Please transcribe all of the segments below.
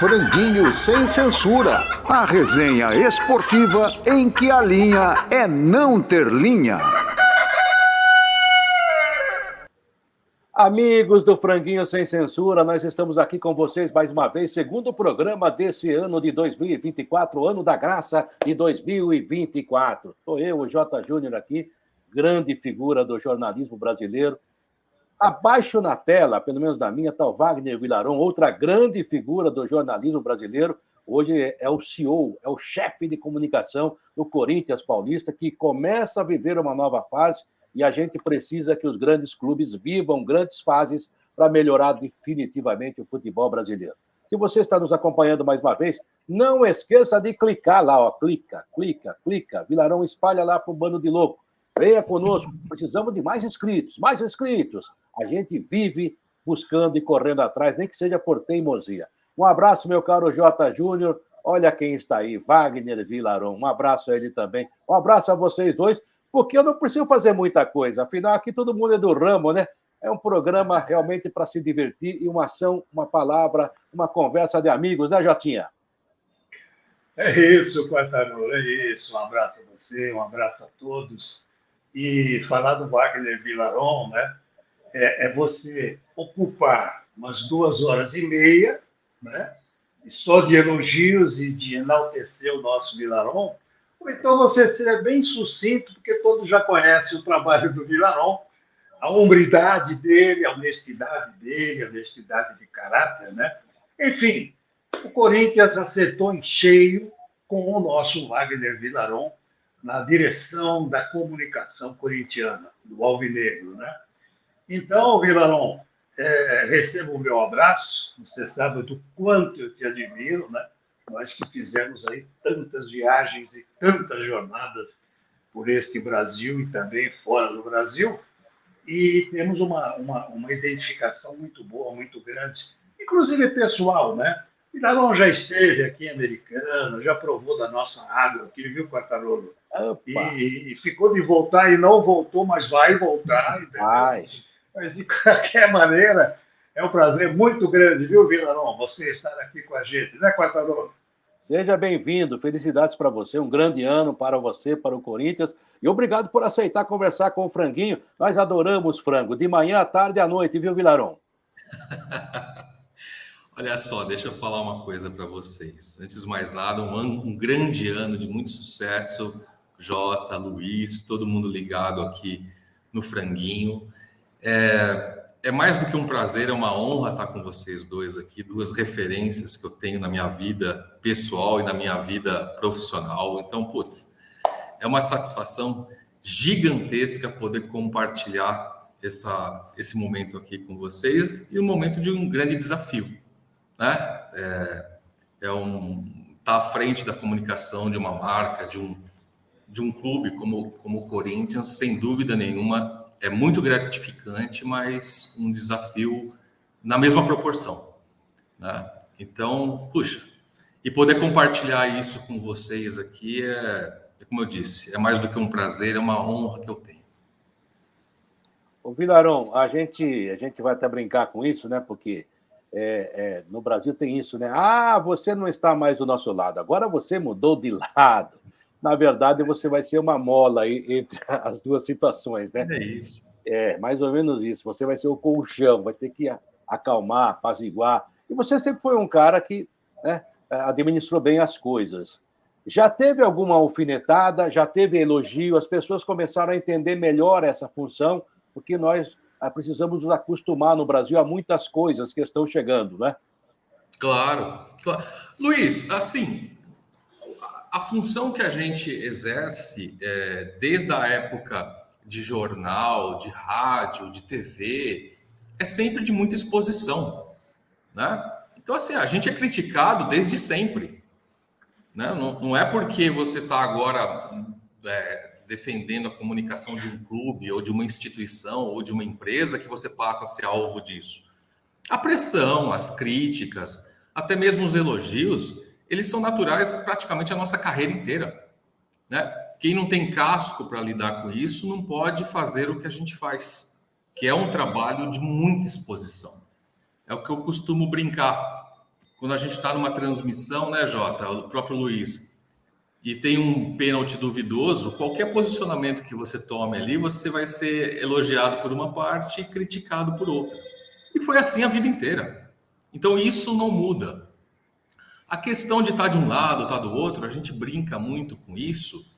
Franguinho Sem Censura, a resenha esportiva em que a linha é não ter linha. Amigos do Franguinho Sem Censura, nós estamos aqui com vocês mais uma vez, segundo programa desse ano de 2024, ano da graça de 2024. Sou eu, o J. Júnior aqui, grande figura do jornalismo brasileiro. Abaixo na tela, pelo menos na minha, está o Wagner Villaron, outra grande figura do jornalismo brasileiro. Hoje é o CEO, é o chefe de comunicação do Corinthians Paulista, que começa a viver uma nova fase e a gente precisa que os grandes clubes vivam grandes fases para melhorar definitivamente o futebol brasileiro. Se você está nos acompanhando mais uma vez, não esqueça de clicar lá, ó, clica. Villaron espalha lá para o bando de louco. Venha conosco, precisamos de mais inscritos. A gente vive buscando e correndo atrás, nem que seja por teimosia. Um abraço, meu caro J. Júnior. Olha quem está aí, Wagner Villaron. Um abraço a ele também. Um abraço a vocês dois, porque eu não preciso fazer muita coisa. Afinal, aqui todo mundo é do ramo, né? É um programa realmente para se divertir e uma ação, uma palavra, uma conversa de amigos, né, Jotinha? É isso, Quartarolo, é isso. Um abraço a você, um abraço a todos. E falar do Wagner Villaron, né? É você ocupar umas 2 horas e meia, né? Só de elogios e de enaltecer o nosso Villaron, ou então você ser bem sucinto, porque todos já conhecem o trabalho do Villaron, a hombridade dele, a honestidade dele, a honestidade de caráter, né? Enfim, o Corinthians acertou em cheio com o nosso Wagner Villaron na direção da comunicação corintiana, do Alvinegro, né? Então, Villaron, receba o meu abraço. Você sabe do quanto eu te admiro, né? Nós que fizemos aí tantas viagens e tantas jornadas por este Brasil e também fora do Brasil, e temos uma identificação muito boa, muito grande, inclusive pessoal, né? Villaron já esteve aqui em Americana, já provou da nossa água aqui, viu, Quartarolo? E ficou de voltar e não voltou, mas vai voltar. Vai. Mas, de qualquer maneira, é um prazer muito grande, viu, Villaron, você estar aqui com a gente, né, Quartarolo? Seja bem-vindo, felicidades para você, um grande ano para você, para o Corinthians, e obrigado por aceitar conversar com o Franguinho. Nós adoramos frango, de manhã, à tarde e à noite, viu, Villaron? Olha só, deixa eu falar uma coisa para vocês. Antes de mais nada, um grande ano de muito sucesso. Jota, Luiz, todo mundo ligado aqui no Franguinho. É mais do que um prazer, é uma honra estar com vocês dois aqui, duas referências que eu tenho na minha vida pessoal e na minha vida profissional. Então, é uma satisfação gigantesca poder compartilhar esse momento aqui com vocês e um momento de um grande desafio, né? Tá à frente da comunicação de uma marca, de um clube como o Corinthians, sem dúvida nenhuma, é muito gratificante, mas um desafio na mesma proporção, né? Então, e poder compartilhar isso com vocês aqui como eu disse, é mais do que um prazer, é uma honra que eu tenho. Ô, Villaron, a gente vai até brincar com isso, né? Porque no Brasil tem isso, né? Ah, você não está mais do nosso lado, agora você mudou de lado. Na verdade, você vai ser uma mola aí entre as duas situações, né? É isso. É, mais ou menos isso. Você vai ser o colchão, vai ter que acalmar, apaziguar. E você sempre foi um cara que, né, administrou bem as coisas. Já teve alguma alfinetada, já teve elogio, as pessoas começaram a entender melhor essa função, porque nós precisamos nos acostumar no Brasil a muitas coisas que estão chegando, né? Claro. Luiz, assim, a função que a gente exerce desde a época de jornal, de rádio, de TV, é sempre de muita exposição, né? Então, assim, a gente é criticado desde sempre, né? Não é porque você está agora defendendo a comunicação de um clube ou de uma instituição ou de uma empresa que você passa a ser alvo disso. A pressão, as críticas, até mesmo os elogios, eles são naturais praticamente a nossa carreira inteira, né? Quem não tem casco para lidar com isso não pode fazer o que a gente faz, que é um trabalho de muita exposição. É o que eu costumo brincar quando a gente está numa transmissão, né, Jota, o próprio Luiz, e tem um pênalti duvidoso, qualquer posicionamento que você tome ali, você vai ser elogiado por uma parte e criticado por outra. E foi assim a vida inteira. Então isso não muda. A questão de estar de um lado, estar do outro, a gente brinca muito com isso,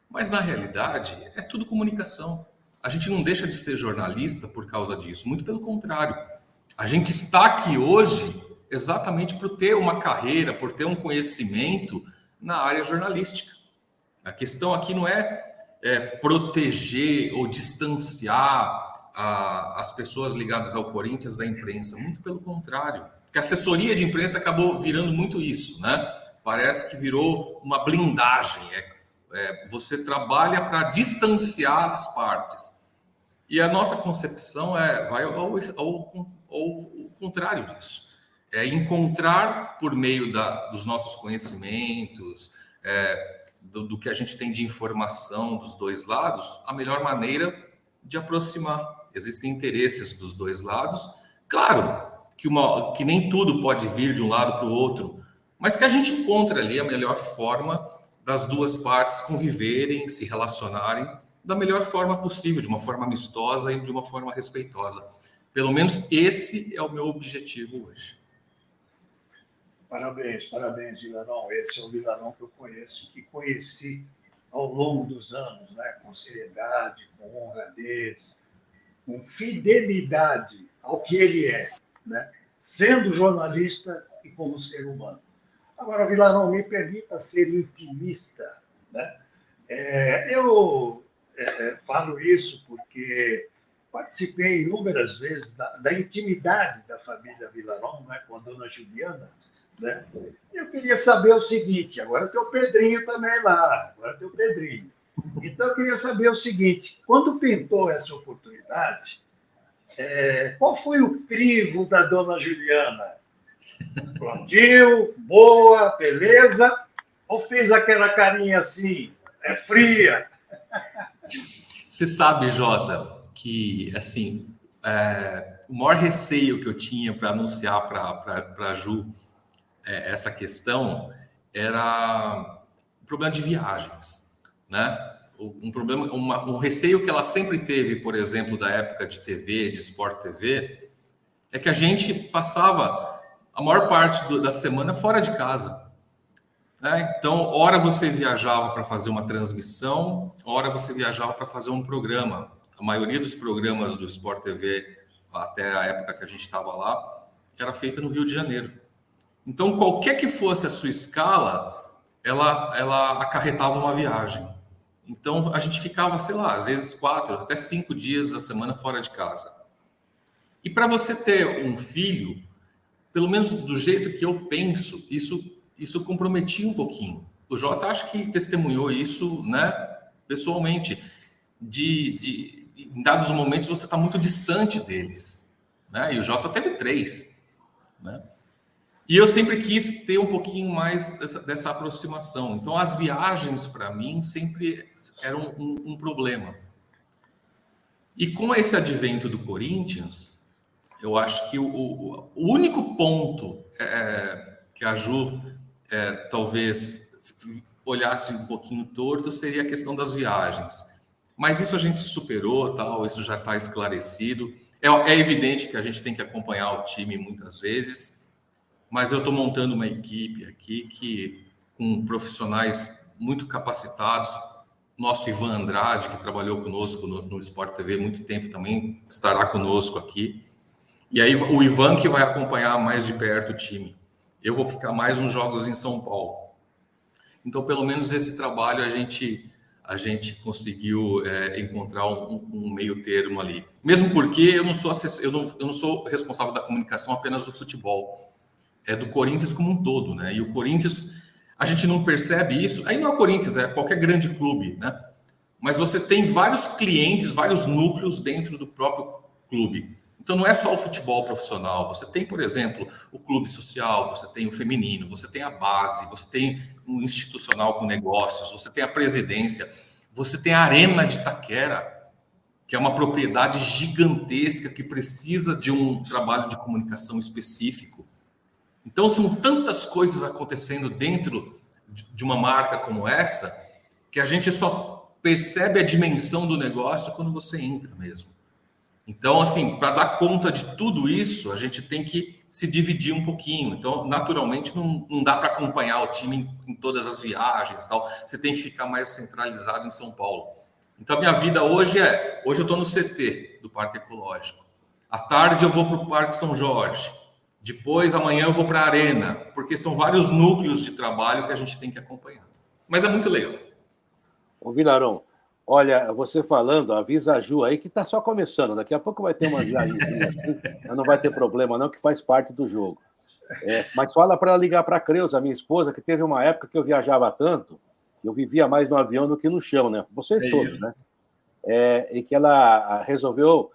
mas na realidade é tudo comunicação. A gente não deixa de ser jornalista por causa disso, muito pelo contrário. A gente está aqui hoje exatamente por ter uma carreira, por ter um conhecimento na área jornalística. A questão aqui não é proteger ou distanciar as pessoas ligadas ao Corinthians da imprensa, muito pelo contrário. Porque a assessoria de imprensa acabou virando muito isso, né? Parece que virou uma blindagem. Você trabalha para distanciar as partes. E a nossa concepção vai ao contrário disso. É encontrar, por meio dos nossos conhecimentos, do que a gente tem de informação dos dois lados, a melhor maneira de aproximar. Existem interesses dos dois lados. Claro que nem tudo pode vir de um lado para o outro, mas que a gente encontra ali a melhor forma das duas partes conviverem, se relacionarem da melhor forma possível, de uma forma amistosa e de uma forma respeitosa. Pelo menos esse é o meu objetivo hoje. Parabéns, Vilarão. Esse é o Vilarão que eu conheço e conheci ao longo dos anos, né? Com seriedade, com honradez, com fidelidade ao que ele é, né? Sendo jornalista e como ser humano. Agora, Vilarão, me permita ser intimista, né? Eu falo isso porque participei inúmeras vezes da intimidade da família Vilarão, né? Com a dona Juliana, né? Eu queria saber o seguinte, agora tem o Pedrinho também lá, Então, eu queria saber o seguinte, quando pintou essa oportunidade, qual foi o crivo da dona Juliana? Prontinho, boa, beleza? Ou fez aquela carinha assim, fria? Você sabe, Jota, que assim, o maior receio que eu tinha para anunciar para a Ju essa questão era o problema de viagens, né? Um receio que ela sempre teve, por exemplo, da época de TV, de Sport TV, é que a gente passava a maior parte da semana fora de casa, né? Então, ora você viajava para fazer uma transmissão, ora você viajava para fazer um programa. A maioria dos programas do Sport TV, até a época que a gente estava lá, era feita no Rio de Janeiro. Então, qualquer que fosse a sua escala, ela acarretava uma viagem. Então, a gente ficava, sei lá, às vezes 4 até 5 dias da semana fora de casa. E para você ter um filho, pelo menos do jeito que eu penso, isso comprometia um pouquinho. O Jota acho que testemunhou isso, né, pessoalmente. Em dados momentos você está muito distante deles, né? E o Jota teve 3, né? E eu sempre quis ter um pouquinho mais dessa aproximação. Então, as viagens, para mim, sempre eram um problema. E com esse advento do Corinthians, eu acho que o único ponto que a Ju talvez olhasse um pouquinho torto seria a questão das viagens. Mas isso a gente superou, tal, isso já está esclarecido. É evidente que a gente tem que acompanhar o time muitas vezes, mas eu estou montando uma equipe aqui com profissionais muito capacitados. Nosso Ivan Andrade, que trabalhou conosco no Sport TV há muito tempo, também estará conosco aqui. E aí o Ivan que vai acompanhar mais de perto o time. Eu vou ficar mais uns jogos em São Paulo. Então, pelo menos esse trabalho a gente conseguiu encontrar um meio termo ali. Mesmo porque eu não sou responsável da comunicação apenas do futebol. É do Corinthians como um todo, né? E o Corinthians, a gente não percebe isso. Aí não é o Corinthians, é qualquer grande clube, né? Mas você tem vários clientes, vários núcleos dentro do próprio clube. Então não é só o futebol profissional. Você tem, por exemplo, o clube social, você tem o feminino, você tem a base, você tem o institucional com negócios, você tem a presidência, você tem a Arena de Itaquera, que é uma propriedade gigantesca que precisa de um trabalho de comunicação específico. Então, são tantas coisas acontecendo dentro de uma marca como essa, que a gente só percebe a dimensão do negócio quando você entra mesmo. Então, assim, para dar conta de tudo isso, a gente tem que se dividir um pouquinho. Então, naturalmente, não dá para acompanhar o time em todas as viagens, tal. Você tem que ficar mais centralizado em São Paulo. Então, a minha vida hoje eu estou no CT do Parque Ecológico. À tarde eu vou para o Parque São Jorge. Depois, amanhã eu vou para a Arena, porque são vários núcleos de trabalho que a gente tem que acompanhar. Mas é muito legal. Ô, Vilarão, olha, você falando, avisa a Ju aí que está só começando. Daqui a pouco vai ter uma viagem assim, mas não vai ter problema não, que faz parte do jogo. Mas fala para ela ligar para a Creuza, minha esposa, que teve uma época que eu viajava tanto, eu vivia mais no avião do que no chão, né? Vocês todos, isso. né? E que ela resolveu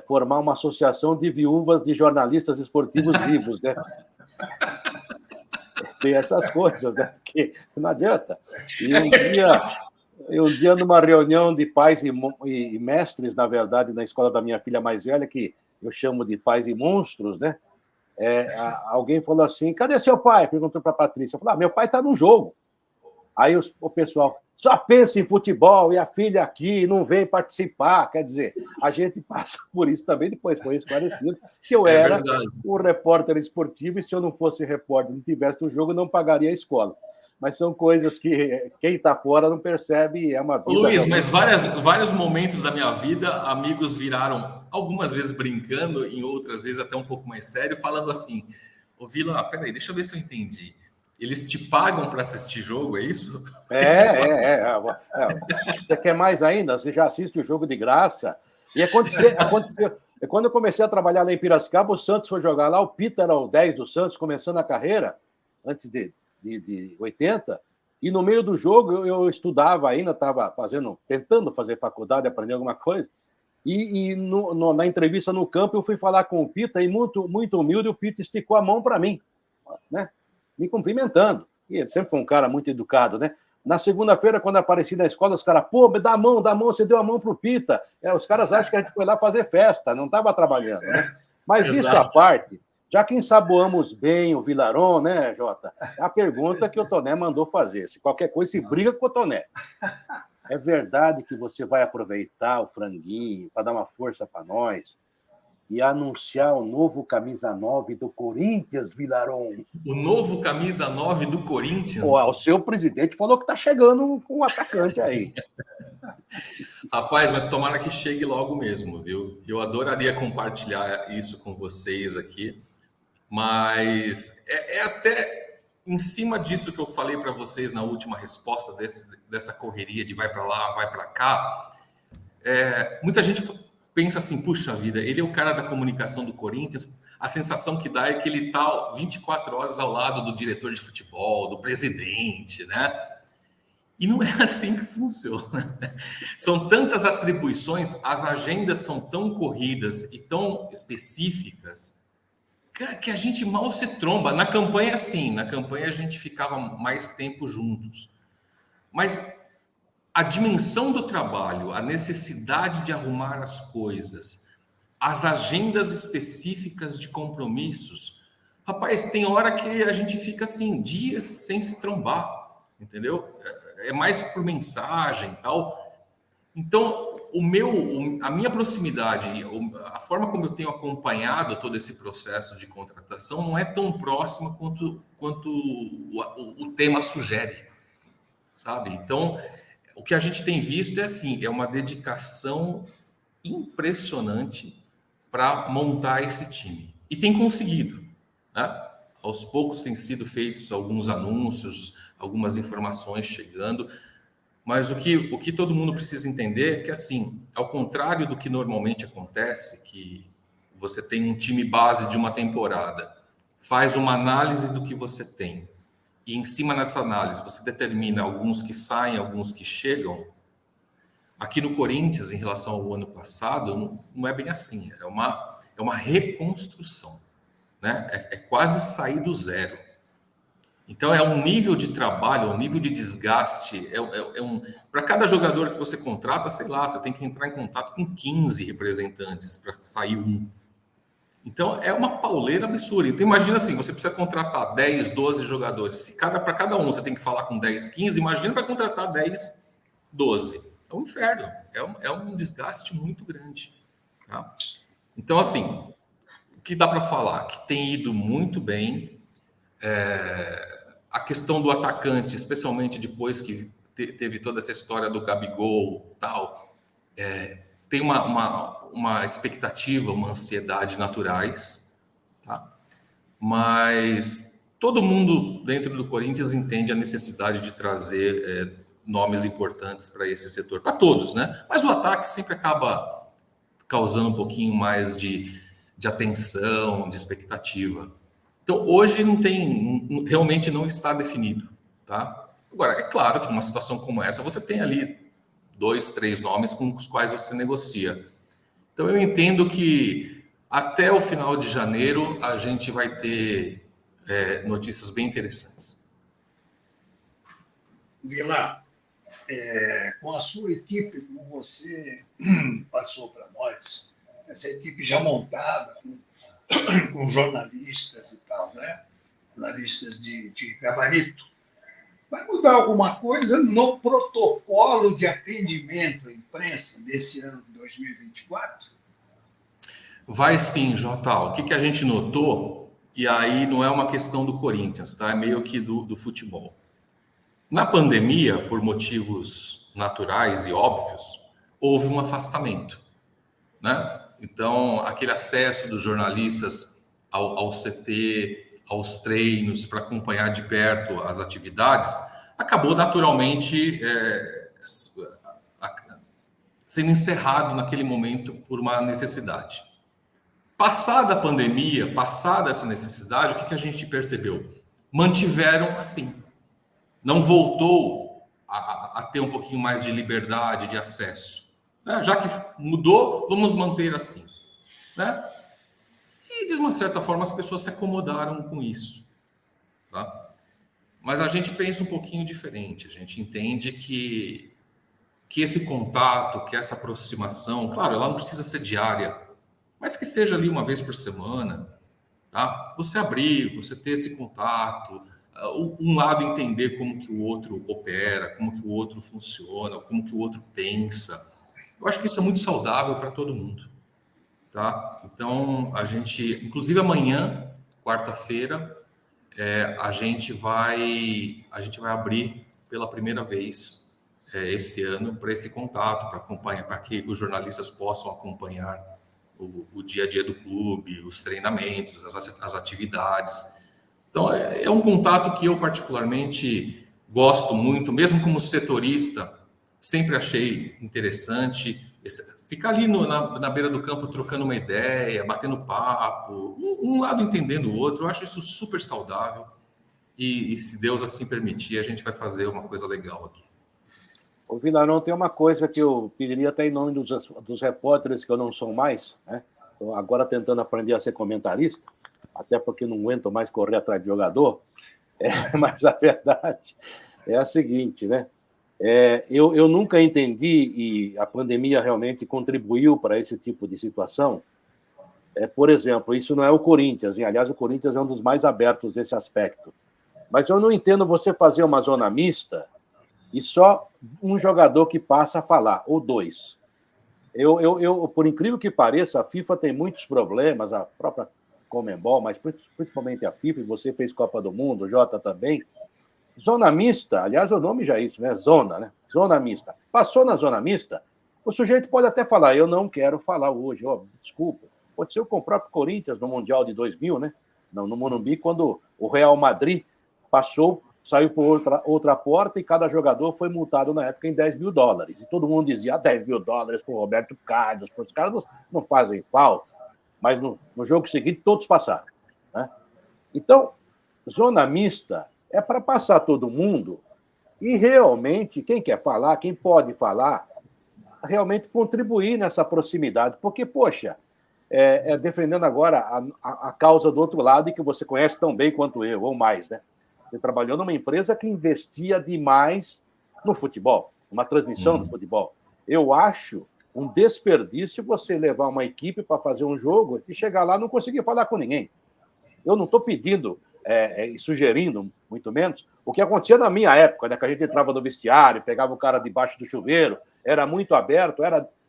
formar uma associação de viúvas de jornalistas esportivos vivos, né? Tem essas coisas, né? Que não adianta. E um dia, numa reunião de pais e mestres, na verdade, na escola da minha filha mais velha, que eu chamo de pais e monstros, né? Alguém falou assim, cadê seu pai? Perguntou para a Patrícia. Eu falei, meu pai está no jogo. Aí o pessoal, só pensa em futebol e a filha aqui não vem participar. Quer dizer, a gente passa por isso também, depois foi esclarecido que eu era um repórter esportivo e se eu não fosse repórter, não tivesse no jogo, não pagaria a escola. Mas são coisas que quem está fora não percebe, é uma vida... Luiz, mas vários momentos da minha vida, amigos viraram, algumas vezes brincando, em outras vezes até um pouco mais sério, falando assim, ô Vila, peraí, deixa eu ver se eu entendi. Eles te pagam para assistir jogo, é isso? Você quer mais ainda? Você já assiste o jogo de graça. E aconteceu. Quando eu comecei a trabalhar lá em Piracicaba, o Santos foi jogar lá, o Pita era o 10 do Santos, começando a carreira, antes de 80, e no meio do jogo eu estudava ainda, estava tentando fazer faculdade, aprender alguma coisa, e na entrevista no campo eu fui falar com o Pita, e muito, muito humilde, o Pita esticou a mão para mim, né? Me cumprimentando. E ele sempre foi um cara muito educado, né? Na segunda-feira, quando apareci na escola, os caras, dá a mão, você deu a mão pro Pita. Os caras acham que a gente foi lá fazer festa, não estava trabalhando, né? Mas isso à parte, já que ensaboamos bem o Vilarão, né, Jota? É a pergunta que o Toné mandou fazer. Se qualquer coisa, se briga com o Toné. É verdade que você vai aproveitar o franguinho para dar uma força para nós e anunciar o novo camisa 9 do Corinthians, Vilarão? O novo camisa 9 do Corinthians? O seu presidente falou que está chegando com um atacante aí. Rapaz, mas tomara que chegue logo mesmo, viu? Eu adoraria compartilhar isso com vocês aqui, mas é até em cima disso que eu falei para vocês na última resposta dessa correria de vai para lá, vai para cá. Muita gente pensa assim, puxa vida, ele é o cara da comunicação do Corinthians, a sensação que dá é que ele está 24 horas ao lado do diretor de futebol, do presidente, né? E não é assim que funciona. São tantas atribuições, as agendas são tão corridas e tão específicas que a gente mal se tromba. Na campanha, sim, na campanha a gente ficava mais tempo juntos. Mas a dimensão do trabalho, a necessidade de arrumar as coisas, as agendas específicas de compromissos, rapaz, tem hora que a gente fica assim, dias sem se trombar, entendeu? É mais por mensagem e tal. Então, a minha proximidade, a forma como eu tenho acompanhado todo esse processo de contratação não é tão próxima quanto o tema sugere, sabe? Então, o que a gente tem visto é uma dedicação impressionante para montar esse time. E tem conseguido, né? Aos poucos têm sido feitos alguns anúncios, algumas informações chegando, mas o que todo mundo precisa entender é que, assim, ao contrário do que normalmente acontece, que você tem um time base de uma temporada, faz uma análise do que você tem, e em cima dessa análise você determina alguns que saem, alguns que chegam. Aqui no Corinthians, em relação ao ano passado, não é bem assim. É uma reconstrução, né? É quase sair do zero. Então, é um nível de trabalho, um nível de desgaste. Para cada jogador que você contrata, sei lá, você tem que entrar em contato com 15 representantes para sair um. Então, é uma pauleira absurda. Então, imagina assim, você precisa contratar 10, 12 jogadores. Se para cada um você tem que falar com 10, 15, imagina para contratar 10, 12. É um inferno. É um desgaste muito grande. Tá? Então, assim, o que dá para falar? Que tem ido muito bem. A questão do atacante, especialmente depois que teve toda essa história do Gabigol tal, tem uma expectativa, uma ansiedade naturais, tá? Mas todo mundo dentro do Corinthians entende a necessidade de trazer nomes importantes para esse setor, para todos, né? Mas o ataque sempre acaba causando um pouquinho mais de atenção, de expectativa. Então, hoje realmente não está definido, tá? Agora, é claro que numa situação como essa, você tem ali 2, 3 nomes com os quais você negocia. Então, eu entendo que até o final de janeiro a gente vai ter notícias bem interessantes. Vila, com a sua equipe, como você passou para nós, essa equipe já montada, com jornalistas e tal, né? Jornalistas de gabarito, vai mudar alguma coisa no protocolo de atendimento à imprensa desse ano de 2024? Vai sim, Jota. O que a gente notou, e aí não é uma questão do Corinthians, tá? É meio que do futebol. Na pandemia, por motivos naturais e óbvios, houve um afastamento, né? Então, aquele acesso dos jornalistas ao CT, aos treinos, para acompanhar de perto as atividades, acabou naturalmente sendo encerrado naquele momento por uma necessidade. Passada a pandemia, passada essa necessidade, o que a gente percebeu? Mantiveram assim. Não voltou a ter um pouquinho mais de liberdade de acesso. Né? Já que mudou, vamos manter assim. Né? E, de uma certa forma, as pessoas se acomodaram com isso. Tá? Mas a gente pensa um pouquinho diferente. A gente entende que esse contato, que essa aproximação, claro, ela não precisa ser diária, mas que seja ali uma vez por semana, tá? Você abrir, você ter esse contato, um lado entender como que o outro opera, como que o outro funciona, como que o outro pensa. Eu acho que isso é muito saudável para todo mundo, tá? Então, a gente, inclusive amanhã, quarta-feira, a gente vai abrir pela primeira vez esse ano para esse contato, para acompanhar, para que os jornalistas possam acompanhar o dia a dia do clube, os treinamentos, as atividades. Então, é um contato que eu particularmente gosto muito, mesmo como setorista, sempre achei interessante. Ficar ali na beira do campo trocando uma ideia, batendo papo, um lado entendendo o outro, eu acho isso super saudável. E se Deus assim permitir, a gente vai fazer uma coisa legal aqui. Ô, Vilarão, tem uma coisa que eu pediria até em nome dos repórteres, que eu não sou mais, né? Estou agora tentando aprender a ser comentarista, até porque não aguento mais correr atrás de jogador, mas a verdade é a seguinte, né? Eu nunca entendi, e a pandemia realmente contribuiu para esse tipo de situação. Por exemplo, isso não é o Corinthians, e aliás, o Corinthians é um dos mais abertos nesse aspecto. Mas eu não entendo você fazer uma zona mista e só um jogador que passa a falar, ou 2. Eu, por incrível que pareça, a FIFA tem muitos problemas, a própria Conmebol, mas principalmente a FIFA, e você fez Copa do Mundo, o Jota também. Zona mista, aliás, o nome já é isso, né? Zona, né? Zona mista. Passou na zona mista, o sujeito pode até falar, eu não quero falar hoje, desculpa. Pode ser com o próprio Corinthians no Mundial de 2000, né? No Morumbi, quando o Real Madrid saiu por outra porta e cada jogador foi multado na época em $10 mil. E todo mundo dizia $10 mil para o Roberto Carlos, os caras não fazem falta. Mas no jogo seguinte todos passaram. Né? Então, zona mista é para passar todo mundo e realmente quem quer falar, quem pode falar, realmente contribuir nessa proximidade. Porque, poxa, defendendo agora a causa do outro lado e que você conhece tão bem quanto eu, ou mais, né? Você trabalhou numa empresa que investia demais no futebol, numa transmissão do futebol. Eu acho um desperdício você levar uma equipe para fazer um jogo e chegar lá e não conseguir falar com ninguém. Eu não estou pedindo e sugerindo, muito menos, o que acontecia na minha época, né, que a gente entrava no vestiário, pegava o cara debaixo do chuveiro, era muito aberto,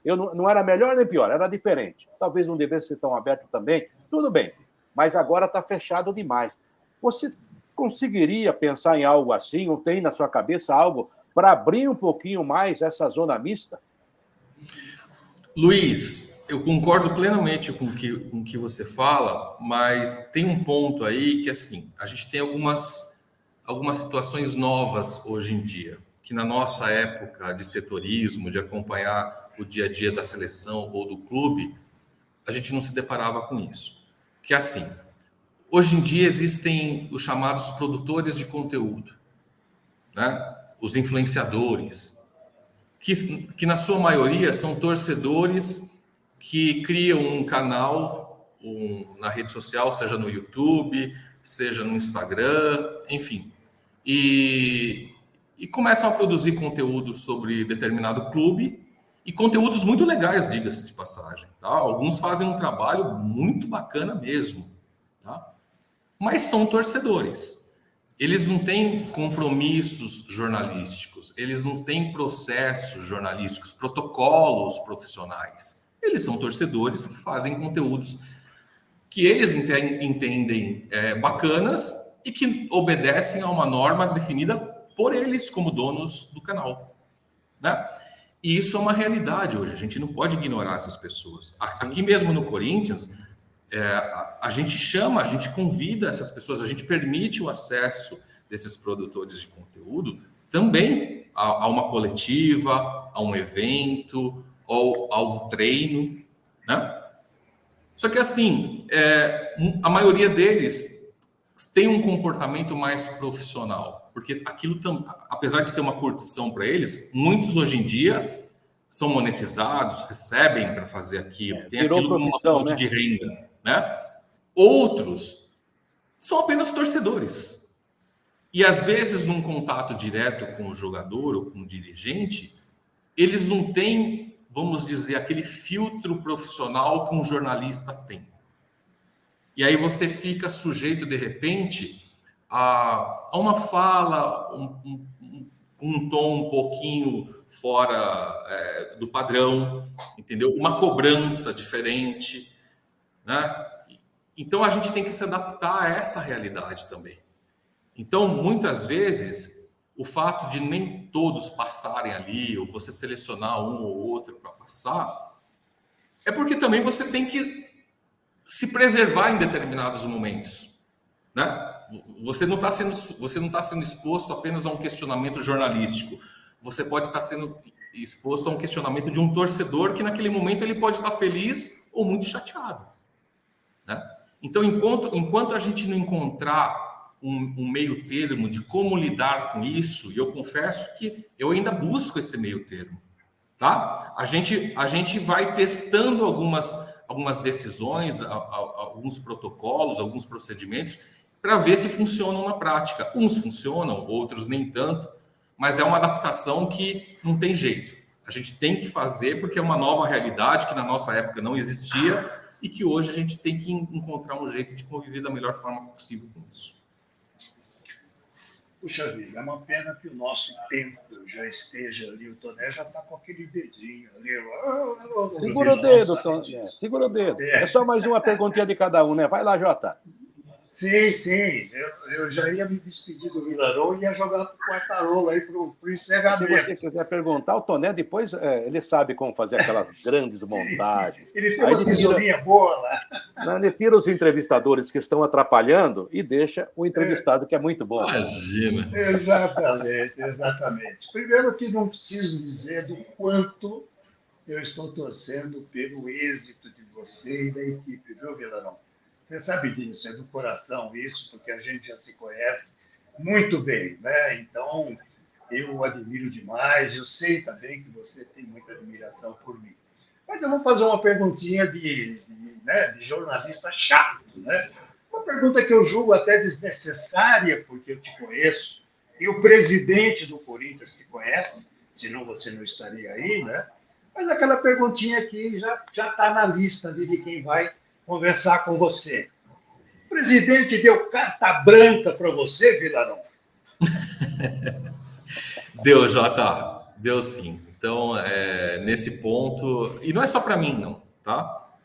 eu não era melhor nem pior, era diferente. Talvez não devesse ser tão aberto também, tudo bem, mas agora está fechado demais. Você conseguiria pensar em algo assim, ou tem na sua cabeça algo para abrir um pouquinho mais essa zona mista? Luiz, eu concordo plenamente com o que você fala, mas tem um ponto aí que, assim, a gente tem algumas situações novas hoje em dia, que na nossa época de setorismo, de acompanhar o dia a dia da seleção ou do clube, a gente não se deparava com isso. Que é assim, hoje em dia existem os chamados produtores de conteúdo, né? Os influenciadores, que na sua maioria são torcedores que criam um canal na rede social, seja no YouTube, seja no Instagram, enfim, e começam a produzir conteúdo sobre determinado clube e conteúdos muito legais, diga-se de passagem. Tá? Alguns fazem um trabalho muito bacana mesmo, tá? Mas são torcedores. Eles não têm compromissos jornalísticos, eles não têm processos jornalísticos, protocolos profissionais. Eles são torcedores que fazem conteúdos que eles entendem bacanas e que obedecem a uma norma definida por eles como donos do canal, né? E isso é uma realidade hoje, a gente não pode ignorar essas pessoas. Aqui mesmo no Corinthians, a gente convida essas pessoas, a gente permite o acesso desses produtores de conteúdo também a uma coletiva, a um evento ou a um treino, né? Só que assim, a maioria deles tem um comportamento mais profissional, porque aquilo, apesar de ser uma curtição para eles, muitos hoje em dia são monetizados, recebem para fazer aquilo, tem aquilo como uma fonte, né, de renda, né? Outros são apenas torcedores. E às vezes, num contato direto com o jogador ou com o dirigente, eles não têm, vamos dizer, aquele filtro profissional que um jornalista tem. E aí você fica sujeito, de repente, a uma fala, um tom um pouquinho fora do padrão, entendeu? Uma cobrança diferente, né? Então a gente tem que se adaptar a essa realidade também. Então, muitas vezes, o fato de nem todos passarem ali, ou você selecionar um ou outro para passar, é porque também você tem que se preservar em determinados momentos, né? Você não está sendo exposto apenas a um questionamento jornalístico. Você pode estar sendo exposto a um questionamento de um torcedor que naquele momento ele pode estar feliz ou muito chateado, né? Então, enquanto a gente não encontrar um meio termo de como lidar com isso, e eu confesso que eu ainda busco esse meio termo, tá? A gente vai testando algumas decisões, alguns protocolos, alguns procedimentos, para ver se funcionam na prática. Uns funcionam, outros nem tanto, mas é uma adaptação que não tem jeito. A gente tem que fazer porque é uma nova realidade que na nossa época não existia e que hoje a gente tem que encontrar um jeito de conviver da melhor forma possível com isso. Puxa vida, é uma pena que o nosso tempo já esteja ali, o Toné já está com aquele dedinho ali. Segura o dedo, Toné, segura o dedo. É só mais uma perguntinha de cada um, né? Vai lá, Jota. Sim. Eu já ia me despedir do Vilarão e ia jogar para o Quartarolo aí para o encerramento. Se você quiser perguntar, o Toné depois ele sabe como fazer aquelas grandes montagens. Ele tem uma tesourinha boa lá. Ele tira os entrevistadores que estão atrapalhando e deixa o entrevistado que é muito bom. Imagina. Exatamente. Primeiro que não preciso dizer do quanto eu estou torcendo pelo êxito de você e da equipe, viu, Vilarão? Você sabe disso, é do coração isso, porque a gente já se conhece muito bem, né? Então, eu admiro demais, eu sei também que você tem muita admiração por mim. Mas eu vou fazer uma perguntinha de jornalista chato, né? Uma pergunta que eu julgo até desnecessária, porque eu te conheço, e o presidente do Corinthians te conhece, senão você não estaria aí, né? Mas aquela perguntinha aqui já está na lista ali de quem vai conversar com você. O presidente deu carta branca para você, Vilarão? Deu, Jota, deu sim. Então, nesse ponto, e não é só para mim, não, tá?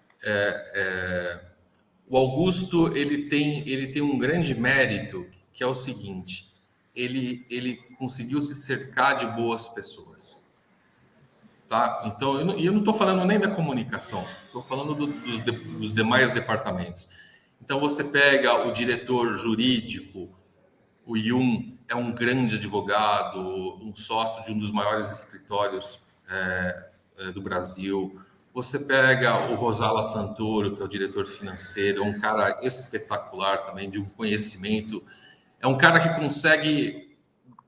O Augusto ele tem um grande mérito, que é o seguinte: ele conseguiu se cercar de boas pessoas, tá? Então, eu não estou falando nem da comunicação, estou falando dos demais departamentos. Então, você pega o diretor jurídico, o Yun é um grande advogado, um sócio de um dos maiores escritórios do Brasil. Você pega o Rosala Santoro, que é o diretor financeiro, é um cara espetacular também, de um conhecimento. É um cara que consegue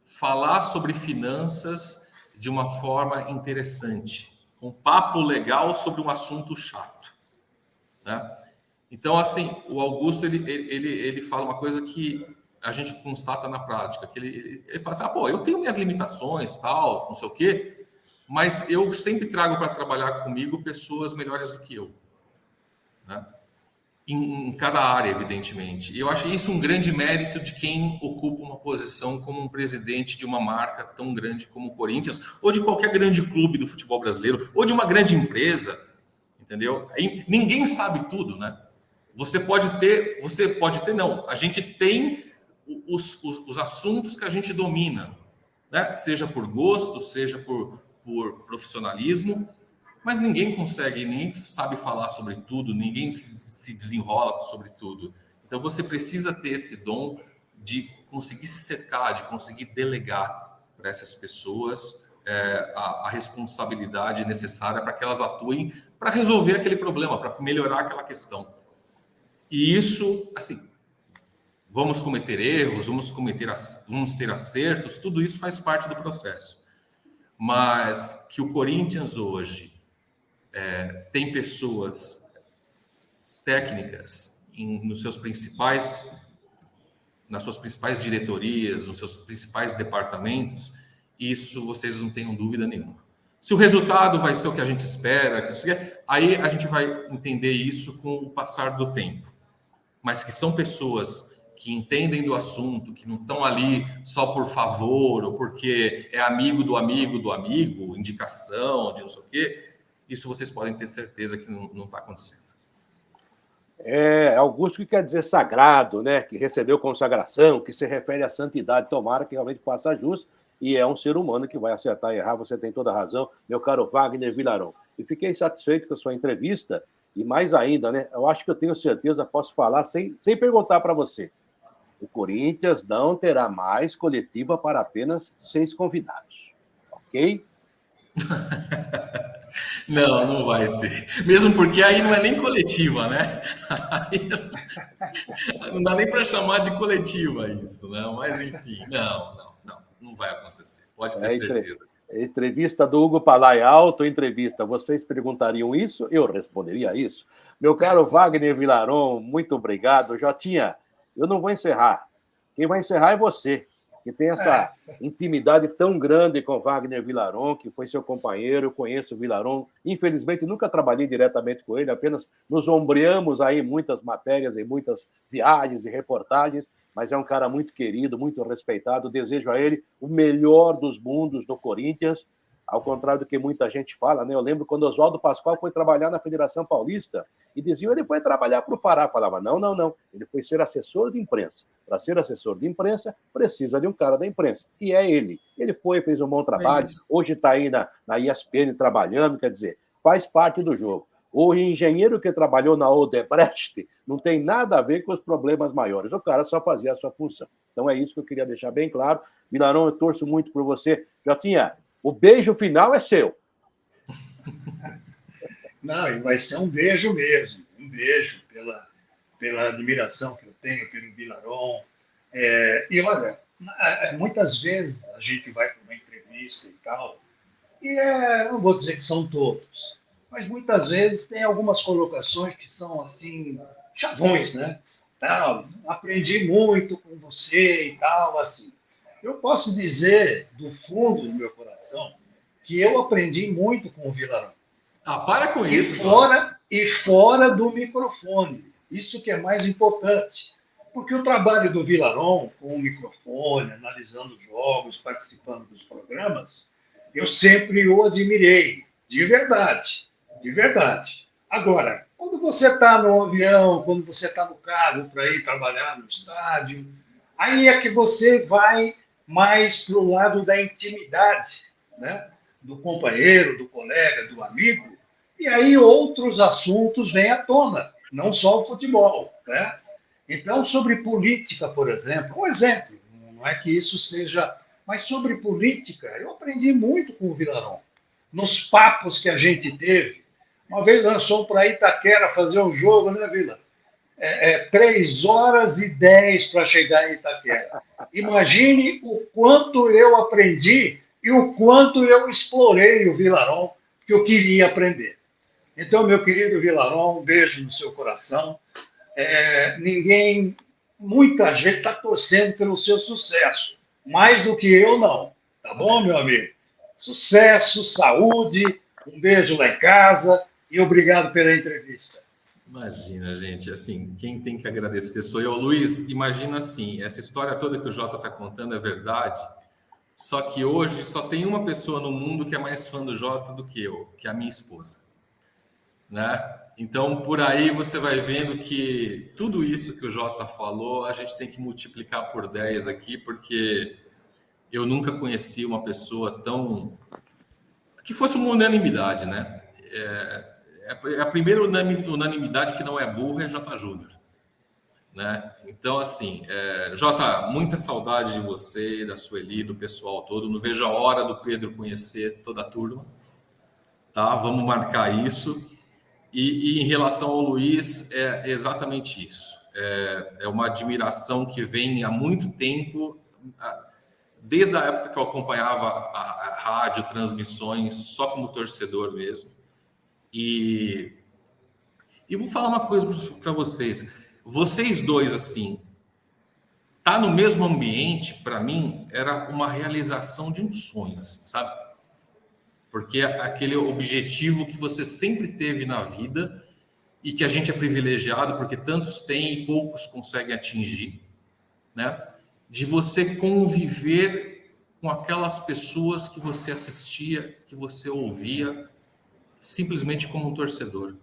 falar sobre finanças de uma forma interessante, um papo legal sobre um assunto chato, né? Então, assim, o Augusto ele fala uma coisa que a gente constata na prática, que ele fala assim, eu tenho minhas limitações, tal, não sei o quê, mas eu sempre trago para trabalhar comigo pessoas melhores do que eu, né? Em cada área, evidentemente. E eu acho isso um grande mérito de quem ocupa uma posição como um presidente de uma marca tão grande como o Corinthians, ou de qualquer grande clube do futebol brasileiro, ou de uma grande empresa, entendeu? Aí, ninguém sabe tudo, né? Você pode ter, não. A gente tem os assuntos que a gente domina, né? Seja por gosto, seja por profissionalismo, mas ninguém sabe falar sobre tudo, ninguém se desenrola sobre tudo. Então você precisa ter esse dom de conseguir se cercar, de conseguir delegar para essas pessoas a responsabilidade necessária para que elas atuem para resolver aquele problema, para melhorar aquela questão. E isso, assim, vamos cometer erros, vamos ter acertos, tudo isso faz parte do processo. Mas que o Corinthians hoje tem pessoas técnicas nas suas principais diretorias, nos seus principais departamentos, isso vocês não tenham dúvida nenhuma. Se o resultado vai ser o que a gente espera, aí a gente vai entender isso com o passar do tempo. Mas que são pessoas que entendem do assunto, que não estão ali só por favor, ou porque é amigo do amigo do amigo, indicação, de não sei o quê, isso vocês podem ter certeza que não está acontecendo. Augusto que quer dizer sagrado, né? Que recebeu consagração, que se refere à santidade, tomara que realmente faça jus, e é um ser humano que vai acertar e errar, você tem toda a razão, meu caro Wagner Vilarão. E fiquei satisfeito com a sua entrevista, e mais ainda, né? Eu acho que eu tenho certeza, posso falar sem perguntar para você. O Corinthians não terá mais coletiva para apenas 6 convidados, ok? Não vai ter. Mesmo porque aí não é nem coletiva, né? Aí, não dá nem para chamar de coletiva isso, né? Mas enfim, não vai acontecer. Pode ter certeza. Entrevista do Hugo Palai, autoentrevista. Vocês perguntariam isso? Eu responderia isso. Meu caro Wagner Vilarão, muito obrigado. Jotinha, eu não vou encerrar. Quem vai encerrar é você, que tem essa intimidade tão grande com o Wagner Vilarão, que foi seu companheiro. Eu conheço o Vilarão. Infelizmente, nunca trabalhei diretamente com ele, apenas nos ombreamos aí muitas matérias e muitas viagens e reportagens, mas é um cara muito querido, muito respeitado. Desejo a ele o melhor dos mundos do Corinthians, ao contrário do que muita gente fala, né? Eu lembro quando Oswaldo Pascoal foi trabalhar na Federação Paulista e diziam ele foi trabalhar para o Pará. Falava, não. Ele foi ser assessor de imprensa. Para ser assessor de imprensa, precisa de um cara da imprensa. E é ele. Ele fez um bom trabalho. Hoje está aí na ESPN trabalhando, quer dizer, faz parte do jogo. O engenheiro que trabalhou na Odebrecht não tem nada a ver com os problemas maiores. O cara só fazia a sua função. Então é isso que eu queria deixar bem claro. Vilarão, eu torço muito por você. Jotinha, o beijo final é seu. Não, e vai ser um beijo mesmo. Um beijo pela admiração que eu tenho pelo Vilarão. E olha, muitas vezes a gente vai para uma entrevista e tal, e não vou dizer que são todos, mas muitas vezes tem algumas colocações que são assim, chavões, né? Tal, aprendi muito com você e tal, assim. Eu posso dizer, do fundo do meu coração, que eu aprendi muito com o Vilarão. Ah, para com isso, E fora do microfone. Isso que é mais importante. Porque o trabalho do Vilarão, com o microfone, analisando jogos, participando dos programas, eu sempre o admirei, de verdade, de verdade. Agora, quando você está no avião, quando você está no carro para ir trabalhar no estádio, aí é que você vai mais para o lado da intimidade, né? Do companheiro, do colega, do amigo, e aí outros assuntos vêm à tona, não só o futebol, né? Então, sobre política, por exemplo, um exemplo, não é que isso seja... Mas sobre política, eu aprendi muito com o Vilarão. Nos papos que a gente teve. Uma vez nós fomos para Itaquera fazer um jogo, né, Vila? 3h10 para chegar em Itaquera. Imagine o quanto eu aprendi e o quanto eu explorei o Vilarão que eu queria aprender. Então, meu querido Vilarão, um beijo no seu coração. Muita gente está torcendo pelo seu sucesso, mais do que eu não. Tá bom, meu amigo? Sucesso, saúde, um beijo lá em casa e obrigado pela entrevista. Imagina, gente, assim, quem tem que agradecer sou eu. Luiz, imagina assim, essa história toda que o Jota está contando é verdade, só que hoje só tem uma pessoa no mundo que é mais fã do Jota do que eu, que é a minha esposa, né? Então, por aí você vai vendo que tudo isso que o Jota falou, a gente tem que multiplicar por 10 aqui, porque eu nunca conheci uma pessoa tão... que fosse uma unanimidade, né? A primeira unanimidade que não é burra é Jota Júnior, né? Então, assim, Jota, muita saudade de você, da Sueli, do pessoal todo. Não vejo a hora do Pedro conhecer toda a turma, tá? Vamos marcar isso. E em relação ao Luiz, é exatamente isso. É uma admiração que vem há muito tempo, desde a época que eu acompanhava a rádio, transmissões, só como torcedor mesmo. E vou falar uma coisa para vocês. Vocês dois, assim, tá no mesmo ambiente, para mim, era uma realização de um sonho, assim, sabe? Porque aquele objetivo que você sempre teve na vida e que a gente é privilegiado porque tantos têm e poucos conseguem atingir, né? De você conviver com aquelas pessoas que você assistia, que você ouvia, simplesmente como um torcedor,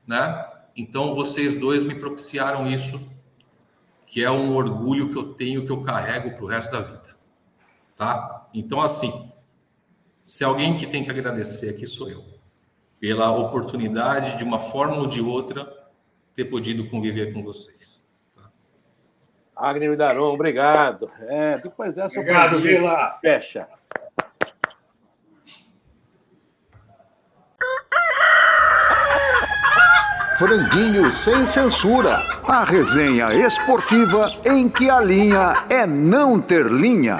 né? Então, vocês dois me propiciaram isso, que é um orgulho que eu tenho, que eu carrego para o resto da vida, tá? Então, assim... Se alguém que tem que agradecer aqui sou eu, pela oportunidade, de uma forma ou de outra, ter podido conviver com vocês. Tá? Agner Vilarão, obrigado. Depois dessa... Obrigado, Vila. Fecha. Franguinho sem censura. A resenha esportiva em que a linha é não ter linha.